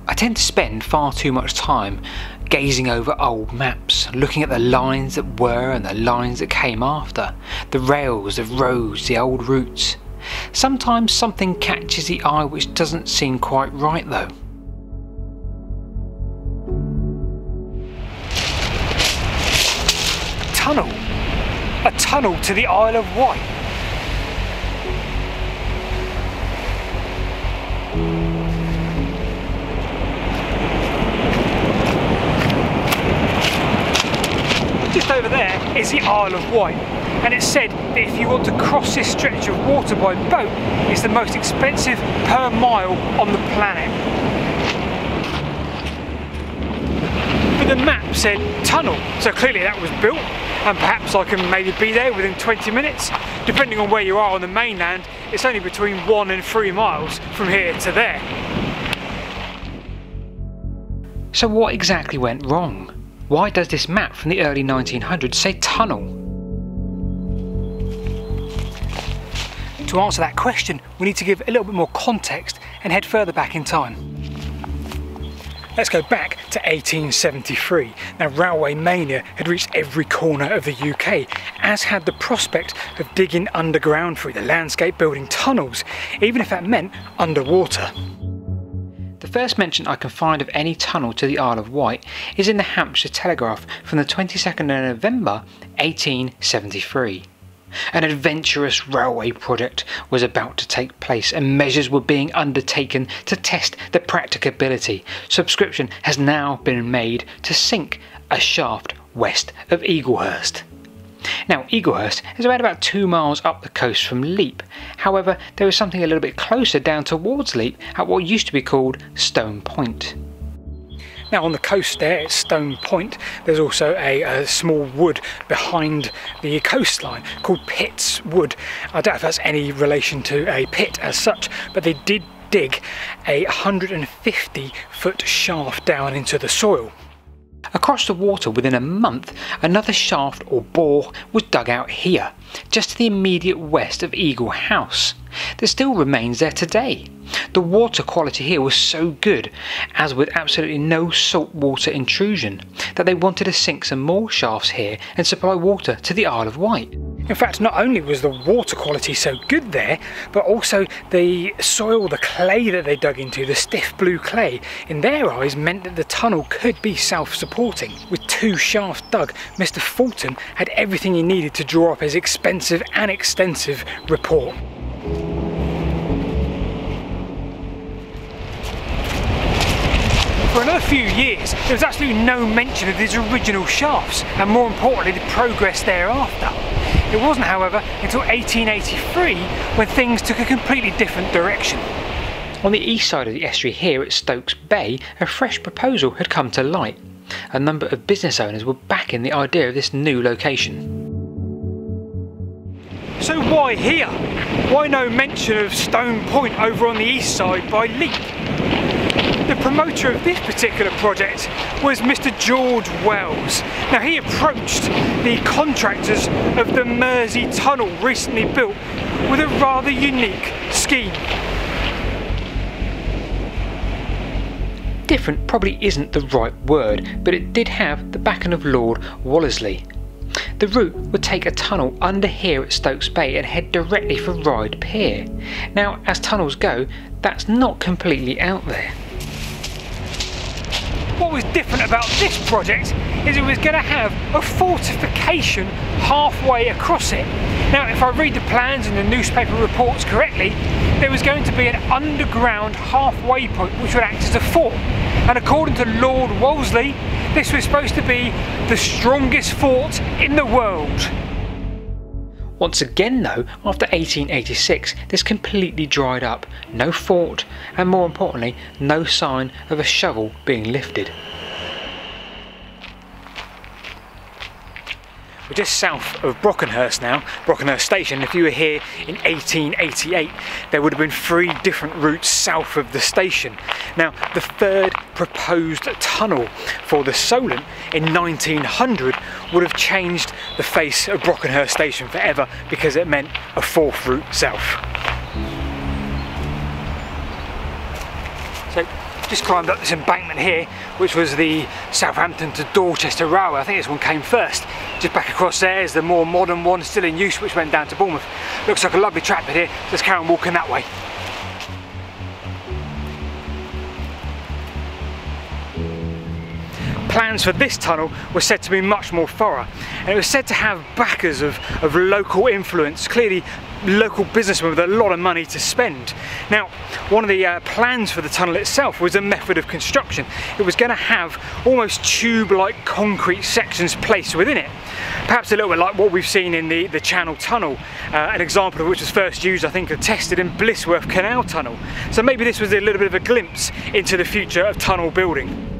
I tend to spend far too much time gazing over old maps, looking at the lines that were and the lines that came after, the rails, the roads, the old routes. Sometimes something catches the eye which doesn't seem quite right though. A tunnel to the Isle of Wight. Just over there is the Isle of Wight, and it's said that if you want to cross this stretch of water by boat, it's the most expensive per mile on the planet. But the map said tunnel, so clearly that was built, and perhaps I can maybe be there within 20 minutes. Depending on where you are on the mainland, it's only between 1 and 3 miles from here to there. So what exactly went wrong? Why does this map from the early 1900s say tunnel? To answer that question, we need to give a little bit more context and head further back in time. Let's go back to 1873. Now, railway mania had reached every corner of the UK, as had the prospect of digging underground through the landscape, building tunnels, even if that meant underwater. The first mention I can find of any tunnel to the Isle of Wight is in the Hampshire Telegraph from the 22nd of November 1873. An adventurous railway project was about to take place and measures were being undertaken to test the practicability. Subscription has now been made to sink a shaft west of Eaglehurst. Now, Eaglehurst is about 2 miles up the coast from Leap. However, there is something a little bit closer down towards Leap at what used to be called Stone Point. Now, on the coast there at Stone Point, there's also a small wood behind the coastline called Pitt's Wood. I doubt if that's any relation to a pit as such, but they did dig a 150-foot shaft down into the soil. Across the water within a month, another shaft or bore was dug out here, just to the immediate west of Eagle House. That still remains there today. The water quality here was so good, as with absolutely no saltwater intrusion, that they wanted to sink some more shafts here and supply water to the Isle of Wight. In fact, not only was the water quality so good there, but also the soil, the clay that they dug into, the stiff blue clay, in their eyes meant that the tunnel could be self-supporting. With 2 shafts dug, Mr. Fulton had everything he needed to draw up his expensive and extensive report. For another few years, there was absolutely no mention of these original shafts, and more importantly, the progress thereafter. It wasn't, however, until 1883 when things took a completely different direction. On the east side of the estuary here at Stokes Bay, a fresh proposal had come to light. A number of business owners were backing the idea of this new location. So why here? Why no mention of Stone Point over on the east side by Leap? The promoter of this particular project was Mr. George Wells. Now, he approached the contractors of the Mersey Tunnel recently built with a rather unique scheme. Different probably isn't the right word, but it did have the backing of Lord Wolseley. The route would take a tunnel under here at Stokes Bay and head directly for Ryde Pier. Now, as tunnels go, that's not completely out there. What was different about this project is it was going to have a fortification halfway across it. Now, if I read the plans and the newspaper reports correctly, there was going to be an underground halfway point which would act as a fort. And according to Lord Wolseley, this was supposed to be the strongest fort in the world. Once again though, after 1886, this completely dried up. No fort, and more importantly, no sign of a shovel being lifted. We're just south of Brockenhurst now, Brockenhurst Station. If you were here in 1888, there would have been 3 different routes south of the station. Now, the third proposed tunnel for the Solent in 1900 would have changed the face of Brockenhurst Station forever, because it meant a 4th route south. So just climbed up this embankment here, which was the Southampton to Dorchester Railway. I think this one came first. Just back across there is the more modern one still in use, which went down to Bournemouth. Looks like a lovely track bit here. Let's carry on walking that way. Plans for this tunnel were said to be much more thorough, and it was said to have backers of local influence, clearly local businessmen with a lot of money to spend. Now, one of the plans for the tunnel itself was a method of construction. It was going to have almost tube-like concrete sections placed within it, perhaps a little bit like what we've seen in the Channel Tunnel, an example of which was first used, I think, or tested in Blisworth Canal Tunnel. So maybe this was a little bit of a glimpse into the future of tunnel building.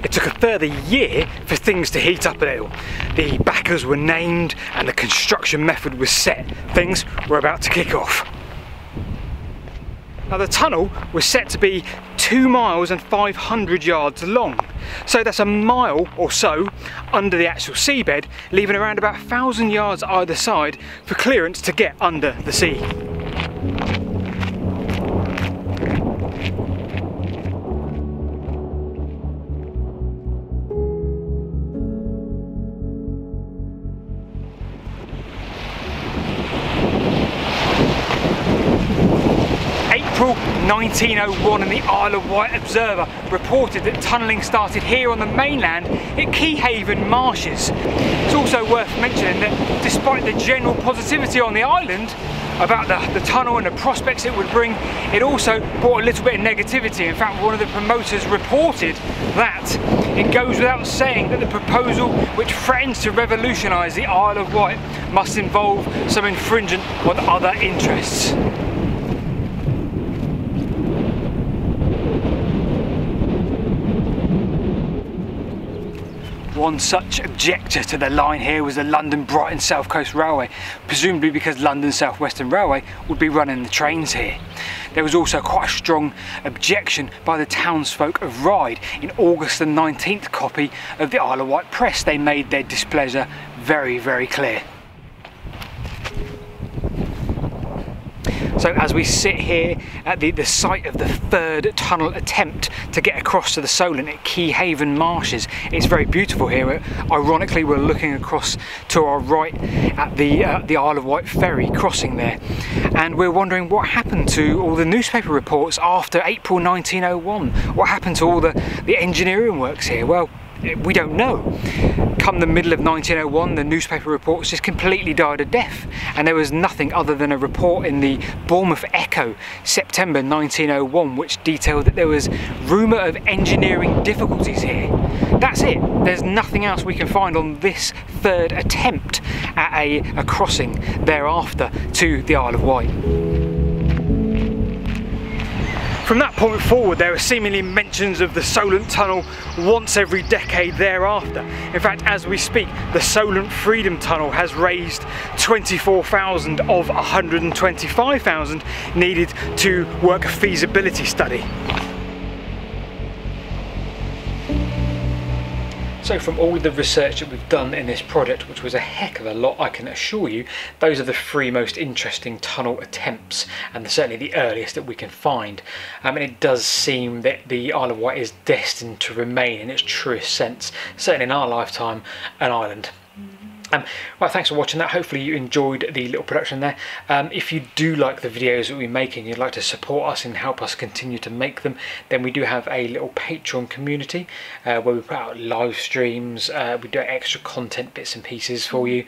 It took a further year for things to heat up a little. The backers were named and the construction method was set. Things were about to kick off. Now, the tunnel was set to be 2 miles and 500 yards long. So that's a mile or so under the actual seabed, leaving around about 1,000 yards either side for clearance to get under the sea. April 1901, and the Isle of Wight Observer reported that tunnelling started here on the mainland at Keyhaven Marshes. It's also worth mentioning that despite the general positivity on the island about the tunnel and the prospects it would bring, it also brought a little bit of negativity. In fact, one of the promoters reported that it goes without saying that the proposal, which threatens to revolutionise the Isle of Wight, must involve some infringement on other interests. One such objector to the line here was the London Brighton South Coast Railway, presumably because London South Western Railway would be running the trains here. There was also quite a strong objection by the townsfolk of Ryde. In August the 19th copy of the Isle of Wight Press, they made their displeasure very, very clear. So as we sit here at the site of the third tunnel attempt to get across to the Solent at Keyhaven Marshes, it's very beautiful here. Ironically, we're looking across to our right at the Isle of Wight ferry crossing there, and we're wondering what happened to all the newspaper reports after April 1901. What happened to all the engineering works here? Well, we don't know. Come the middle of 1901, the newspaper reports just completely died a death, and there was nothing other than a report in the Bournemouth Echo, September 1901, which detailed that there was rumour of engineering difficulties here. That's it. There's nothing else we can find on this third attempt at a crossing thereafter to the Isle of Wight. From that point forward, there are seemingly mentions of the Solent Tunnel once every decade thereafter. In fact, as we speak, the Solent Freedom Tunnel has raised 24,000 of 125,000 needed to work a feasibility study. So from all of the research that we've done in this project, which was a heck of a lot, I can assure you, those are the 3 most interesting tunnel attempts, and certainly the earliest that we can find. And it does seem that the Isle of Wight is destined to remain in its truest sense, certainly in our lifetime, an island. Well, thanks for watching that. Hopefully you enjoyed the little production there. If you do like the videos that we make and you'd like to support us and help us continue to make them, then we do have a little Patreon community where we put out live streams, we do extra content bits and pieces for you,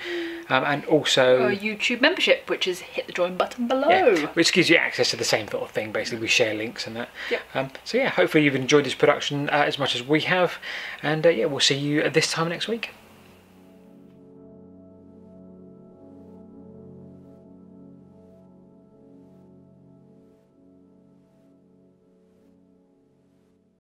and also a YouTube membership, which is hit the join button below. Yeah, which gives you access to the same sort of thing. Basically, we share links and that. Yeah. So yeah, hopefully you've enjoyed this production as much as we have, and yeah, we'll see you at this time next week.